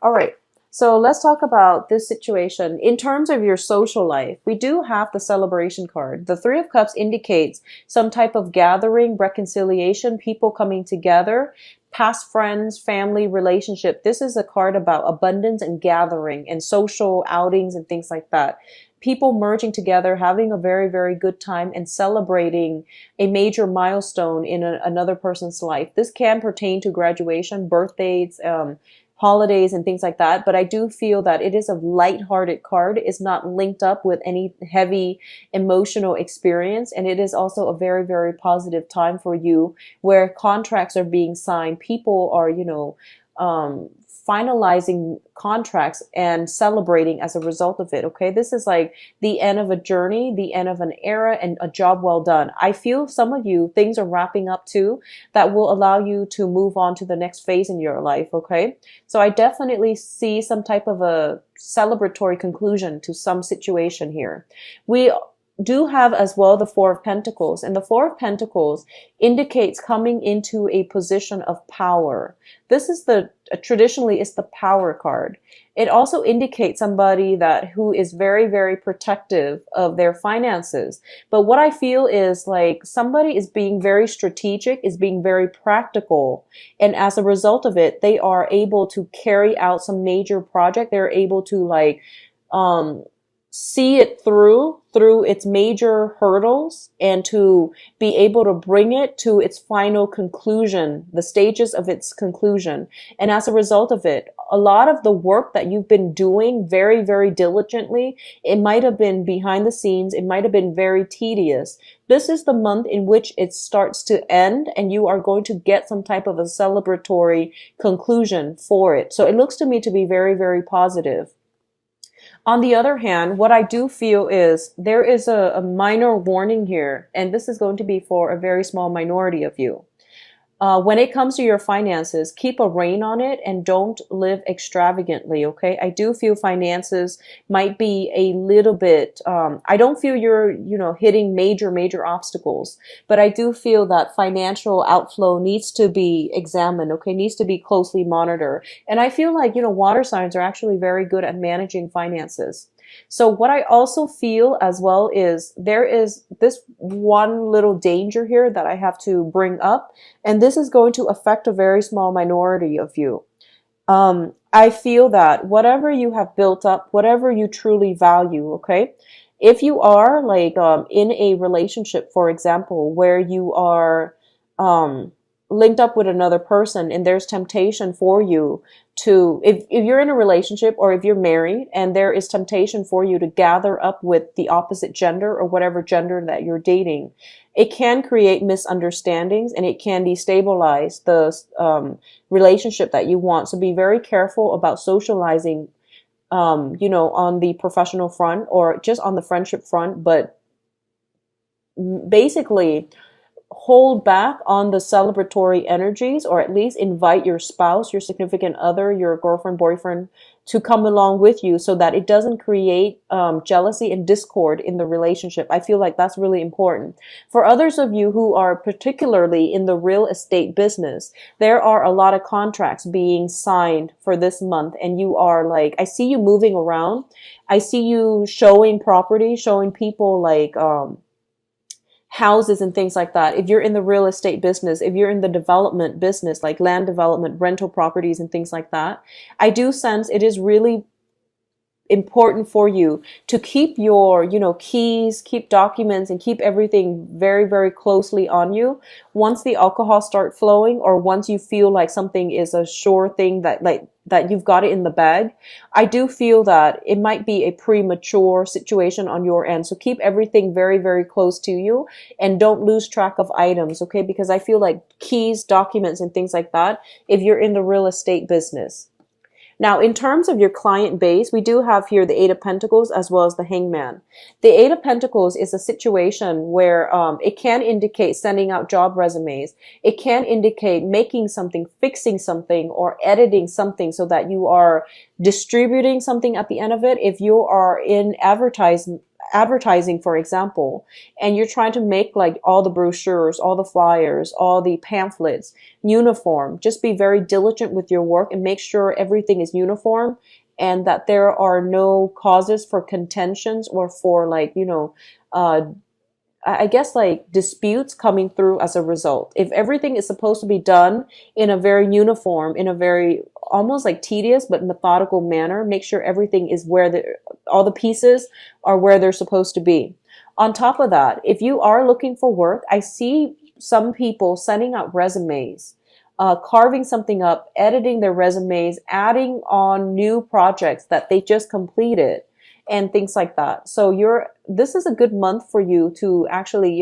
All right. So let's talk about this situation. In terms of your social life, we do have the celebration card. The Three of Cups indicates some type of gathering, reconciliation, people coming together, past friends, family, relationship. This is a card about abundance and gathering and social outings and things like that. People merging together, having a very, very good time and celebrating a major milestone in another person's life. This can pertain to graduation, birthdays, holidays and things like that. But I do feel that it is a lighthearted card. It's not linked up with any heavy emotional experience. And it is also a very, very positive time for you where contracts are being signed. People are, finalizing contracts and celebrating as a result of it. Okay. This is like the end of a journey, the end of an era and a job well done. I feel some of you, things are wrapping up too that will allow you to move on to the next phase in your life. Okay. So I definitely see some type of a celebratory conclusion to some situation here. We do have as well the Four of Pentacles, and the Four of Pentacles indicates coming into a position of power. This is traditionally it's the power card. It also indicates somebody who is very, very protective of their finances. But what I feel is like somebody is being very strategic, is being very practical. And as a result of it, they are able to carry out some major project. They're able to see it through its major hurdles and to be able to bring it to its final conclusion, the stages of its conclusion. And as a result of it, a lot of the work that you've been doing very, very diligently, it might have been behind the scenes. It might have been very tedious. This is the month in which it starts to end and you are going to get some type of a celebratory conclusion for it. So it looks to me to be very, very positive. On the other hand, what I do feel is there is a minor warning here, and this is going to be for a very small minority of you. When it comes to your finances, keep a rein on it and don't live extravagantly, okay? I do feel finances might be a little bit, I don't feel you're, hitting major obstacles, but I do feel that financial outflow needs to be examined, okay? Needs to be closely monitored. And I feel like, water signs are actually very good at managing finances. So what I also feel as well is there is this one little danger here that I have to bring up, and this is going to affect a very small minority of you. I feel that whatever you have built up, whatever you truly value, okay, if you are in a relationship, for example, where you are linked up with another person and there's temptation for you to, if you're in a relationship or if you're married and there is temptation for you to gather up with the opposite gender or whatever gender that you're dating, it can create misunderstandings and it can destabilize the relationship that you want. So be very careful about socializing, on the professional front or just on the friendship front, but basically hold back on the celebratory energies, or at least invite your spouse, your significant other, your girlfriend, boyfriend to come along with you so that it doesn't create jealousy and discord in the relationship. I feel like that's really important. For others of you who are particularly in the real estate business, there are a lot of contracts being signed for this month, and you are I see you moving around. I see you showing property, showing people houses and things like that. If you're in the real estate business, if you're in the development business, like land development, rental properties and things like that, I do sense it is really important for you to keep your, keys, keep documents, and keep everything very, very closely on you. Once the alcohol start flowing, or once you feel like something is a sure thing that you've got it in the bag, I do feel that it might be a premature situation on your end. So keep everything very, very close to you and don't lose track of items, okay? Because I feel like keys, documents, and things like that, if you're in the real estate business. Now, in terms of your client base, we do have here the Eight of Pentacles as well as the Hangman. The Eight of Pentacles is a situation where it can indicate sending out job resumes. It can indicate making something, fixing something, or editing something so that you are distributing something at the end of it. If you are in advertising, for example, and you're trying to make like all the brochures, all the flyers, all the pamphlets uniform, just be very diligent with your work and make sure everything is uniform and that there are no causes for contentions or for like, uh, I guess like disputes coming through as a result. If everything is supposed to be done in a very uniform, in a very almost like tedious but methodical manner, make sure everything is where all the pieces are where they're supposed to be. On top of that, if you are looking for work, I see some people sending out resumes, carving something up, editing their resumes, adding on new projects that they just completed and things like that. So this is a good month for you to actually,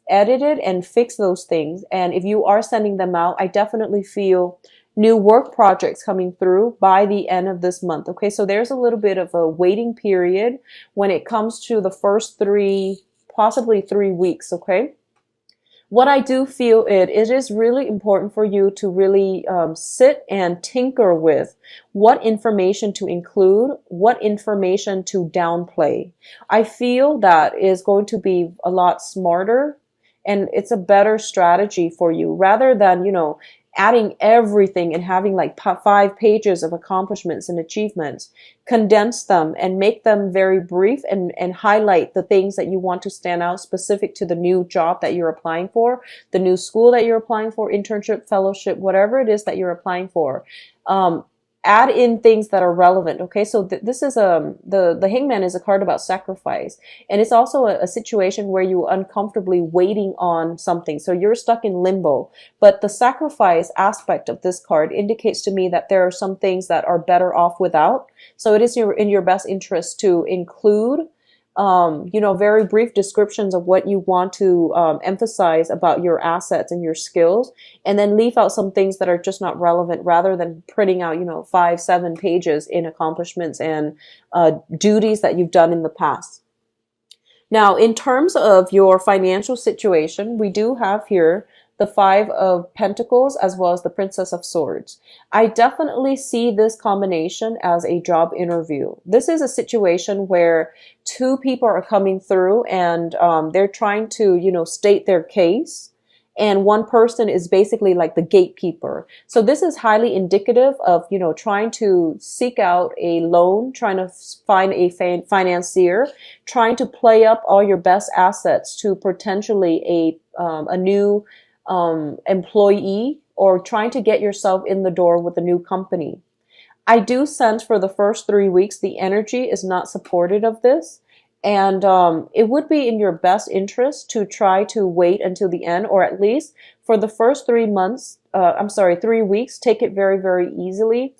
edit it and fix those things. And if you are sending them out, I definitely feel new work projects coming through by the end of this month. Okay, so there's a little bit of a waiting period when it comes to the first possibly 3 weeks. Okay. What I do feel it is really important for you to really sit and tinker with what information to include, what information to downplay. I feel that is going to be a lot smarter and it's a better strategy for you rather than, adding everything and having like 5 pages of accomplishments and achievements. Condense them and make them very brief and highlight the things that you want to stand out specific to the new job that you're applying for, the new school that you're applying for, internship, fellowship, whatever it is that you're applying for. Add in things that are relevant. Okay, so this is the hangman is a card about sacrifice, and it's also a situation where you uncomfortably waiting on something, so you're stuck in limbo. But the sacrifice aspect of this card indicates to me that there are some things that are better off without. So it is in your best interest to include very brief descriptions of what you want to emphasize about your assets and your skills, and then leave out some things that are just not relevant rather than printing out, 5-7 pages in accomplishments and duties that you've done in the past. Now, in terms of your financial situation, we do have here the 5 of Pentacles as well as the Princess of Swords. I definitely see this combination as a job interview. This is a situation where 2 people are coming through and they're trying to, state their case. And one person is basically like the gatekeeper. So this is highly indicative of, trying to seek out a loan, trying to find a financier, trying to play up all your best assets to potentially a new employee, or trying to get yourself in the door with a new company. I do sense for the first 3 weeks, the energy is not supportive of this. And it would be in your best interest to try to wait until the end, or at least for the first 3 weeks, take it very, very easily.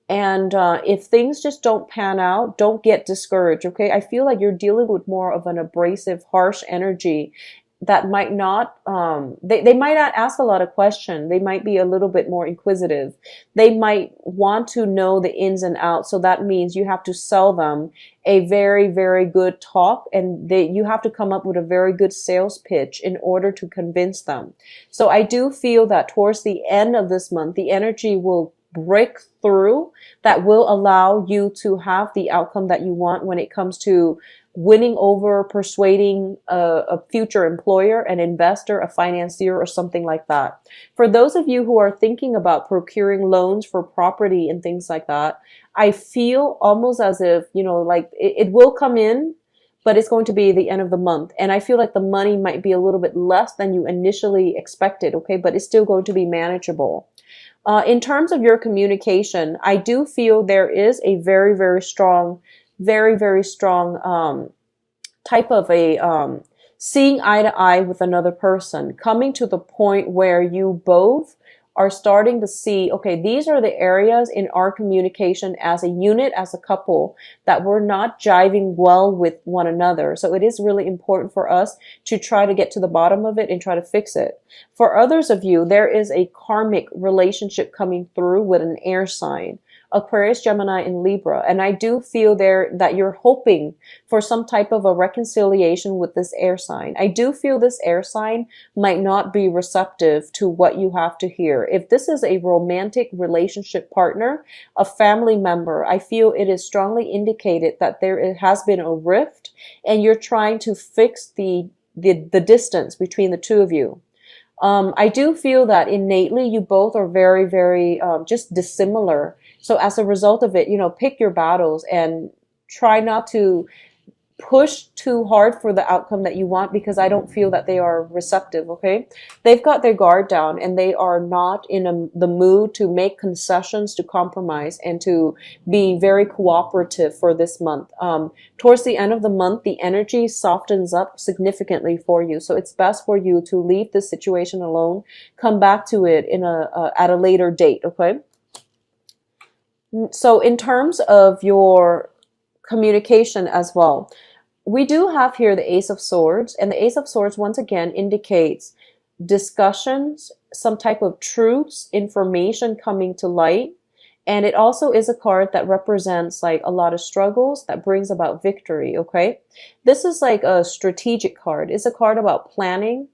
And if things just don't pan out, don't get discouraged, okay? I feel like you're dealing with more of an abrasive, harsh energy that might not, they might not ask a lot of questions. They might be a little bit more inquisitive. They might want to know the ins and outs. So that means you have to sell them a very, very good talk, and you have to come up with a very good sales pitch in order to convince them. So I do feel that towards the end of this month, the energy will break through that will allow you to have the outcome that you want when it comes to winning over, persuading a future employer, an investor, a financier, or something like that. For those of you who are thinking about procuring loans for property and things like that, I feel almost as if, like it will come in, but it's going to be the end of the month. And I feel like the money might be a little bit less than you initially expected, okay? But it's still going to be manageable. In terms of your communication, I do feel there is a very, very strong type of a seeing eye to eye with another person, coming to the point where you both are starting to see, okay, these are the areas in our communication as a unit, as a couple, that we're not jiving well with one another. So it is really important for us to try to get to the bottom of it and try to fix it. For others of you, there is a karmic relationship coming through with an air sign. Aquarius, Gemini, and Libra. And I do feel there that you're hoping for some type of a reconciliation with this air sign. I do feel this air sign might not be receptive to what you have to hear. If this is a romantic relationship partner, a family member, I feel it is strongly indicated that there has been a rift and you're trying to fix the distance between the two of you. I do feel that innately you both are very, very just dissimilar. So as a result of it, pick your battles and try not to push too hard for the outcome that you want, because I don't feel that they are receptive, okay? They've got their guard down and they are not in the mood to make concessions, to compromise, and to be very cooperative for this month. Towards the end of the month, the energy softens up significantly for you. So it's best for you to leave this situation alone, come back to it at a later date, okay? So in terms of your communication as well, we do have here the Ace of Swords, and the Ace of Swords once again indicates discussions, some type of truths, information coming to light. And it also is a card that represents like a lot of struggles that brings about victory, okay? This is like a strategic card. It's a card about planning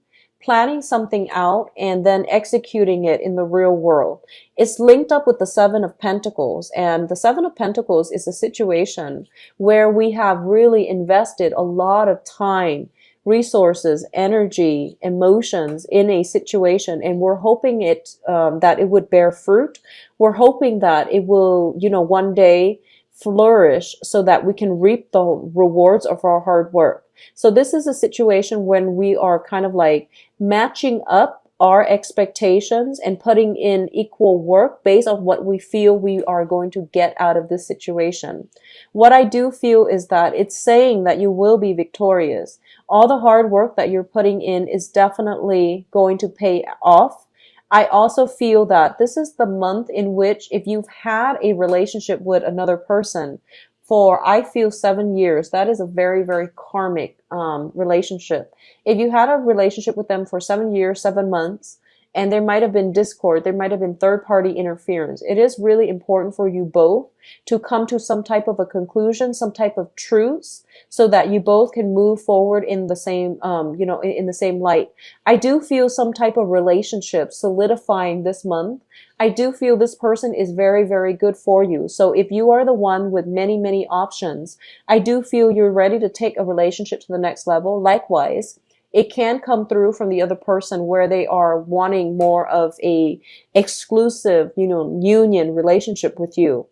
something out and then executing it in the real world. It's linked up with the Seven of Pentacles, and the Seven of Pentacles is a situation where we have really invested a lot of time, resources, energy, emotions in a situation, and we're hoping that it would bear fruit. We're hoping that it will, one day flourish so that we can reap the rewards of our hard work. So this is a situation when we are kind of like matching up our expectations and putting in equal work based on what we feel we are going to get out of this situation. What I do feel is that it's saying that you will be victorious. All the hard work that you're putting in is definitely going to pay off. I also feel that this is the month in which, if you've had a relationship with another person for, I feel, 7 years, that is a very, very karmic relationship. If you had a relationship with them for 7 years, 7 months, and there might have been discord, there might have been third-party interference, it is really important for you both to come to some type of a conclusion, some type of truce, so that you both can move forward in the same, in the same light. I do feel some type of relationship solidifying this month. I do feel this person is very, very good for you. So if you are the one with many, many options, I do feel you're ready to take a relationship to the next level. Likewise, it can come through from the other person where they are wanting more of a exclusive, union relationship with you.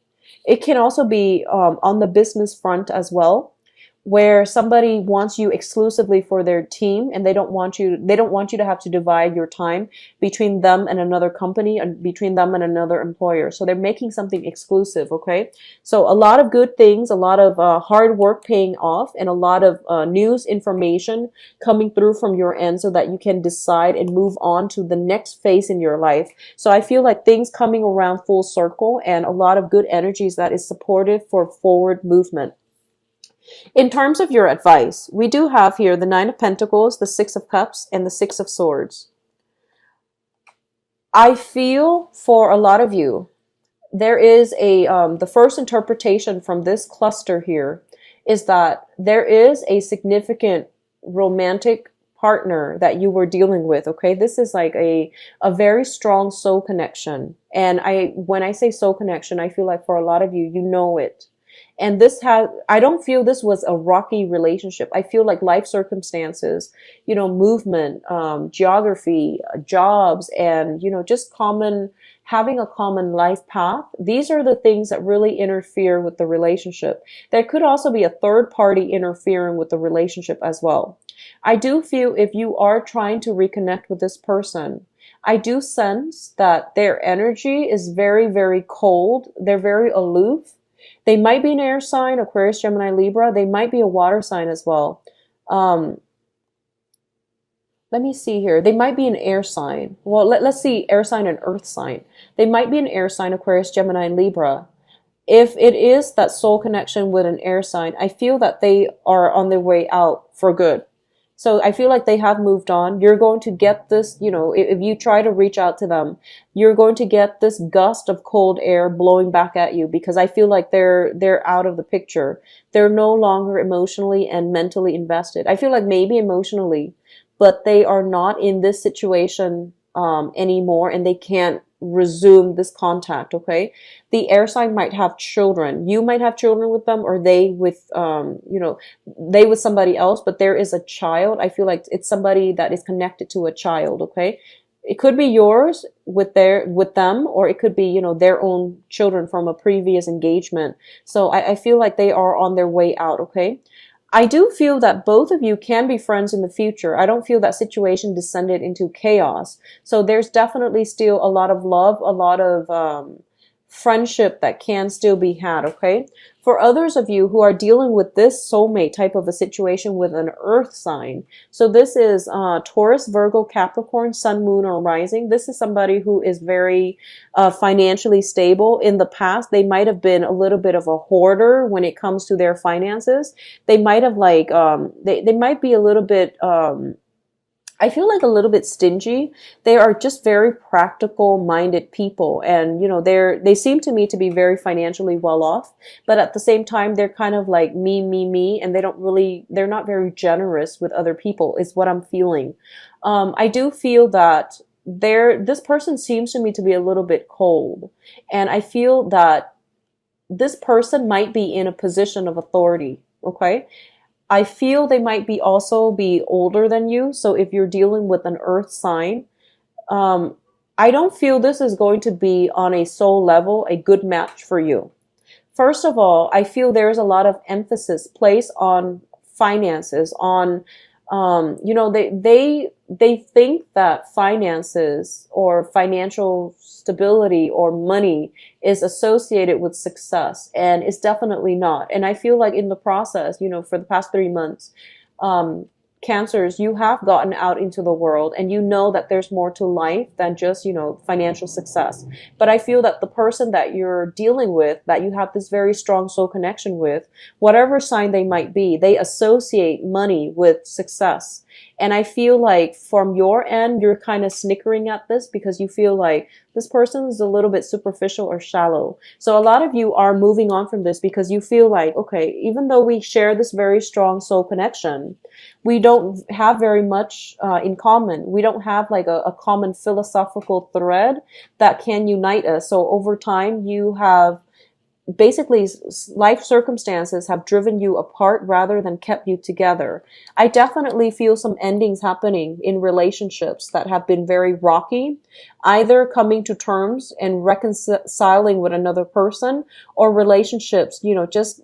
It can also be on the business front as well, where somebody wants you exclusively for their team and they don't want you to have to divide your time between them and another company and between them and another employer. So they're making something exclusive, okay? So a lot of good things, a lot of hard work paying off, and a lot of news information coming through from your end so that you can decide and move on to the next phase in your life. So I feel like things coming around full circle and a lot of good energies that is supportive for forward movement. In terms of your advice, we do have here the Nine of Pentacles, the Six of Cups, and the Six of Swords. I feel for a lot of you, there is the first interpretation from this cluster here is that there is a significant romantic partner that you were dealing with, okay? This is like a very strong soul connection. And when I say soul connection, I feel like for a lot of you, you know it. And I don't feel this was a rocky relationship. I feel like life circumstances, movement, geography, jobs, and, just having a common life path. These are the things that really interfere with the relationship. There could also be a third party interfering with the relationship as well. I do feel if you are trying to reconnect with this person, I do sense that their energy is very, very cold. They're very aloof. They might be an air sign, Aquarius, Gemini, Libra. They might be a water sign as well. Let me see here. They might be an air sign. Well, let's see, air sign and earth sign. They might be an air sign, Aquarius, Gemini, and Libra. If it is that soul connection with an air sign, I feel that they are on their way out for good. So I feel like they have moved on. You're going to get this, if you try to reach out to them, you're going to get this gust of cold air blowing back at you, because I feel like they're out of the picture. They're no longer emotionally and mentally invested. I feel like maybe emotionally, but they are not in this situation anymore, and they can't resume this contact. Okay, the air sign might have children. You might have children with them, or they with they with somebody else, but there is a child. I feel like it's somebody that is connected to a child. Okay, it could be yours with them, or it could be their own children from a previous engagement. So I feel like they are on their way out. Okay, I do feel that both of you can be friends in the future. I don't feel that situation descended into chaos. So there's definitely still a lot of love, a lot of friendship that can still be had, okay? For others of you who are dealing with this soulmate type of a situation with an earth sign, so this is Taurus, Virgo, Capricorn, Sun, Moon, or Rising. This is somebody who is very financially stable. In the past, they might have been a little bit of a hoarder when it comes to their finances. They might have they might be a little bit I feel like a little bit stingy. They are just very practical minded people. And, they seem to me to be very financially well off, but at the same time, they're kind of like me, and they're not very generous with other people is what I'm feeling. I do feel that this person seems to me to be a little bit cold. And I feel that this person might be in a position of authority. Okay. I feel they might also be older than you. So if you're dealing with an earth sign, I don't feel this is going to be on a soul level a good match for you. First of all, I feel there's a lot of emphasis placed on finances, on they think that finances or financial stability or money is associated with success, and it's definitely not. And I feel like in the process, for the past 3 months, Cancers, you have gotten out into the world, and you know that there's more to life than just, financial success. But I feel that the person that you're dealing with, that you have this very strong soul connection with, whatever sign they might be, they associate money with success. And I feel like from your end, you're kind of snickering at this because you feel like this person is a little bit superficial or shallow. So a lot of you are moving on from this because you feel like, okay, even though we share this very strong soul connection, we don't have very much in common. We don't have like a common philosophical thread that can unite us. So over time, you have basically life circumstances have driven you apart rather than kept you together. I definitely feel some endings happening in relationships that have been very rocky, either coming to terms and reconciling with another person, or relationships, just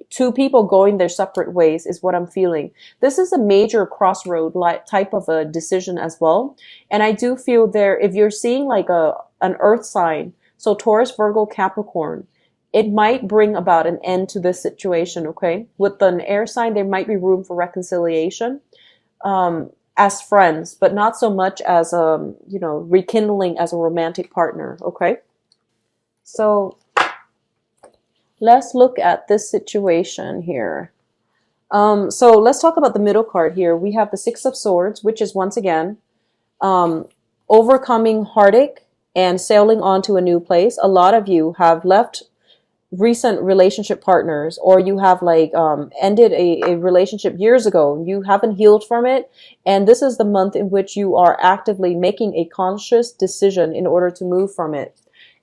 two people going their separate ways is what I'm feeling. This is a major crossroad type of a decision as well. And I do feel if you're seeing like an earth sign, so Taurus, Virgo, Capricorn, it might bring about an end to this situation, okay? With an air sign, there might be room for reconciliation as friends, but not so much as, rekindling as a romantic partner, okay? So let's look at this situation here. So let's talk about the middle card here. We have the Six of Swords, which is once again overcoming heartache and sailing on to a new place. A lot of you have left recent relationship partners, or you have ended a relationship years ago. You haven't healed from it, and this is the month in which you are actively making a conscious decision in order to move from it.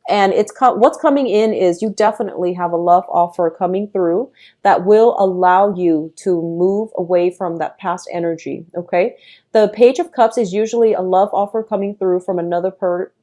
And what's coming in is you definitely have a love offer coming through that will allow you to move away from that past energy, okay? The Page of Cups is usually a love offer coming through from another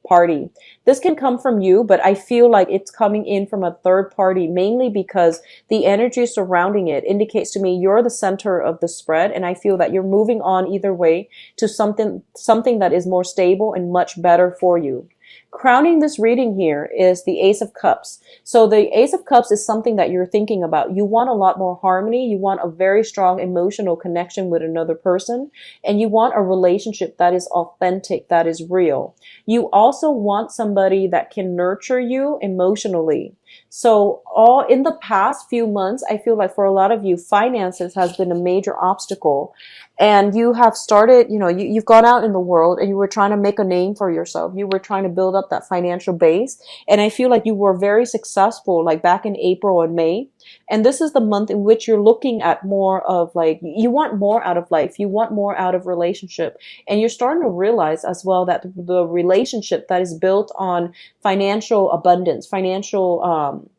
party. This can come from you, but I feel like it's coming in from a third party, mainly because the energy surrounding it indicates to me you're the center of the spread, and I feel that you're moving on either way to something that is more stable and much better for you. Crowning this reading here is the Ace of Cups. So the Ace of Cups is something that you're thinking about. You want a lot more harmony. You want a very strong emotional connection with another person. And you want a relationship that is authentic, that is real. You also want somebody that can nurture you emotionally. So all in the past few months, I feel like for a lot of you, finances has been a major obstacle. And you have started, you've gone out in the world and you were trying to make a name for yourself. You were trying to build up that financial base. And I feel like you were very successful, like back in April and May. And this is the month in which you're looking at more of like, you want more out of life. You want more out of relationship. And you're starting to realize as well that the relationship that is built on financial abundance, financial,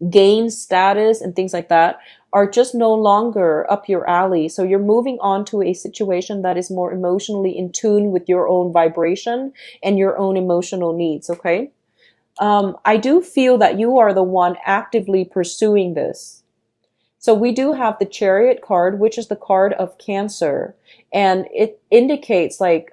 gain, status, and things like that are just no longer up your alley. So you're moving on to a situation that is more emotionally in tune with your own vibration and your own emotional needs. Okay. I do feel that you are the one actively pursuing this. So we do have the Chariot card, which is the card of Cancer, and it indicates like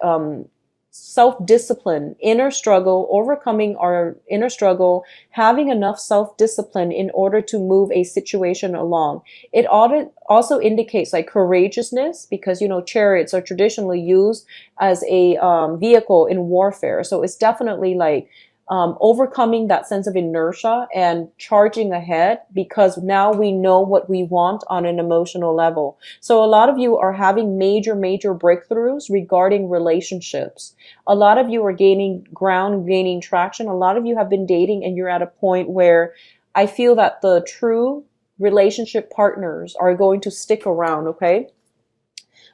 self-discipline, inner struggle, overcoming our inner struggle, having enough self-discipline in order to move a situation along. It also indicates like courageousness, because chariots are traditionally used as a vehicle in warfare. So it's definitely like overcoming that sense of inertia and charging ahead, because now we know what we want on an emotional level. So a lot of you are having major breakthroughs regarding relationships. A lot of you are gaining ground, gaining traction. A lot of you have been dating and you're at a point where I feel that the true relationship partners are going to stick around. Okay.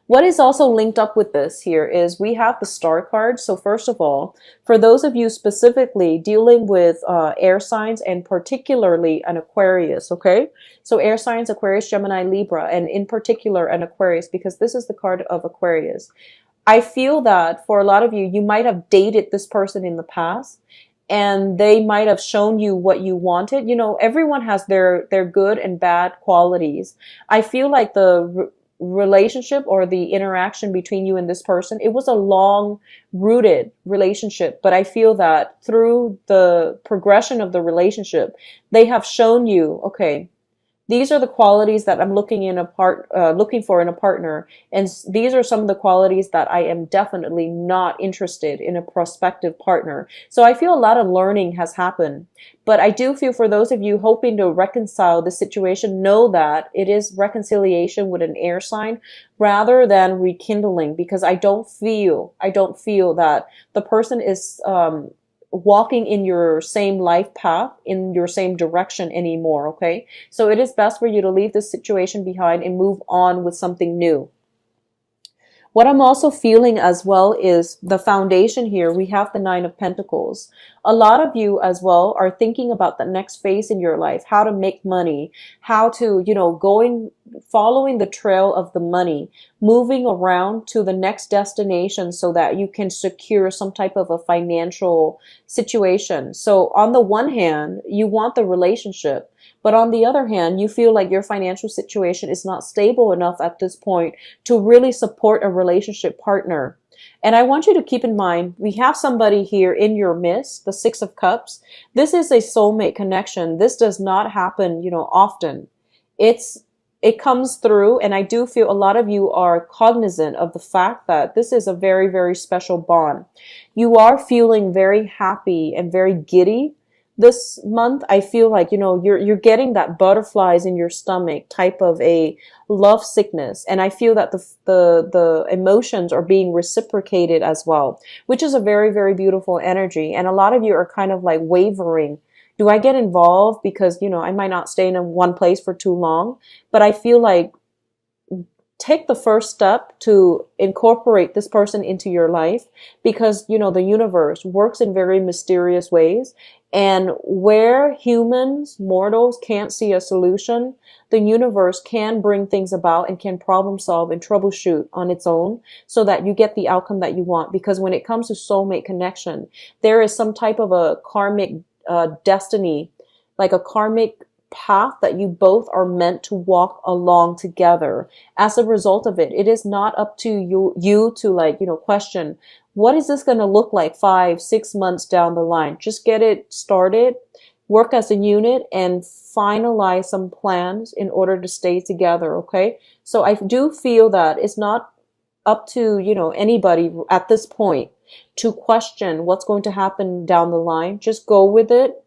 What is also linked up with this here is we have the Star card. So first of all, for those of you specifically dealing with air signs, and particularly an Aquarius, okay? So air signs, Aquarius, Gemini, Libra, and in particular an Aquarius, because this is the card of Aquarius. I feel that for a lot of you, you might have dated this person in the past, and they might have shown you what you wanted. Everyone has their good and bad qualities. I feel like the relationship or the interaction between you and this person, it was a long rooted relationship, but I feel that through the progression of the relationship, they have shown you, okay, these are the qualities that I'm looking for in a partner. And these are some of the qualities that I am definitely not interested in a prospective partner. So I feel a lot of learning has happened. But I do feel for those of you hoping to reconcile the situation, know that it is reconciliation with an air sign rather than rekindling, because I don't feel that the person is, walking in your same life path, in your same direction anymore, okay? So it is best for you to leave this situation behind and move on with something new. What I'm also feeling as well is the foundation here. We have the Nine of Pentacles. A lot of you as well are thinking about the next phase in your life, how to make money, how to, following the trail of the money, moving around to the next destination so that you can secure some type of a financial situation. So on the one hand, you want the relationship, but on the other hand, you feel like your financial situation is not stable enough at this point to really support a relationship partner. And I want you to keep in mind, we have somebody here in your midst, the Six of Cups. This is a soulmate connection. This does not happen, often. It comes through, and I do feel a lot of you are cognizant of the fact that this is a very, very special bond. You are feeling very happy and very giddy this month. I feel like, you're getting that butterflies in your stomach type of a love sickness. And I feel that the emotions are being reciprocated as well, which is a very, very beautiful energy. And a lot of you are kind of like wavering. Do I get involved? Because, I might not stay in one place for too long, but I feel like take the first step to incorporate this person into your life, because, the universe works in very mysterious ways. And where humans, mortals, can't see a solution, the universe can bring things about and can problem solve and troubleshoot on its own so that you get the outcome that you want. Because when it comes to soulmate connection, there is some type of a karmic destiny, like a karmic path that you both are meant to walk along together. As a result of it, it is not up to you to question, what is this going to look like 5-6 months down the line? Just get it started, work as a unit, and finalize some plans in order to stay together. Okay. So I do feel that it's not up to, anybody at this point to question what's going to happen down the line. Just go with it.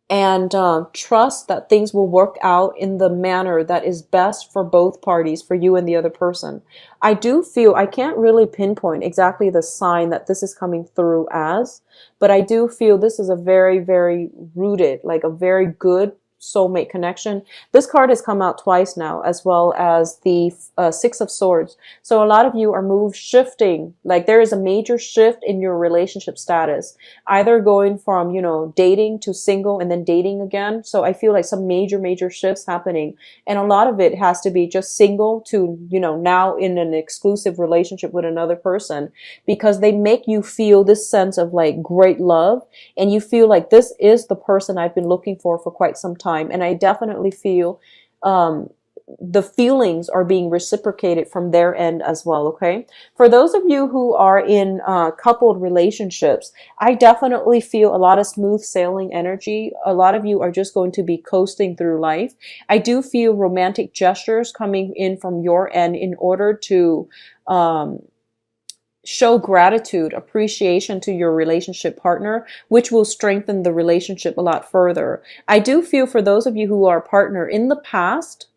and trust that things will work out in the manner that is best for both parties, for you and the other person. I do feel, I can't really pinpoint exactly the sign that this is coming through as, but I do feel this is a very, very rooted, like a very good soulmate connection. This card has come out twice now, as well as the Six of Swords. So a lot of you are shifting, like there is a major shift in your relationship status, either going from, dating to single and then dating again. So I feel like some major, major shifts happening. And a lot of it has to be just single to, now in an exclusive relationship with another person, because they make you feel this sense of like great love. And you feel like this is the person I've been looking for quite some time. And I definitely feel, the feelings are being reciprocated from their end as well. Okay. For those of you who are in coupled relationships, I definitely feel a lot of smooth sailing energy. A lot of you are just going to be coasting through life. I do feel romantic gestures coming in from your end in order to, show gratitude, appreciation to your relationship partner, which will strengthen the relationship a lot further. I do feel for those of you who are a partner in the past,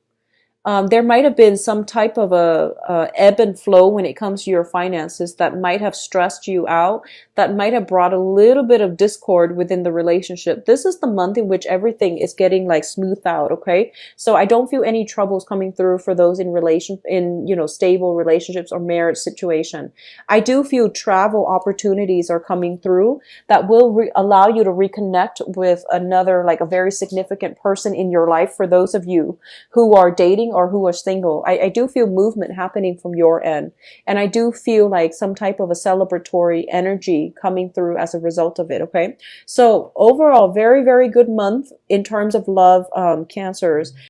there might have been some type of a ebb and flow when it comes to your finances that might have stressed you out, that might have brought a little bit of discord within the relationship. This is the month in which everything is getting like smoothed out. Okay. So I don't feel any troubles coming through for those in stable relationships or marriage situation. I do feel travel opportunities are coming through that will allow you to reconnect with another, like a very significant person in your life. For those of you who are dating or who are single, I do feel movement happening from your end. And I do feel like some type of a celebratory energy coming through as a result of it. Okay. So overall, very, very good month in terms of love, Cancers.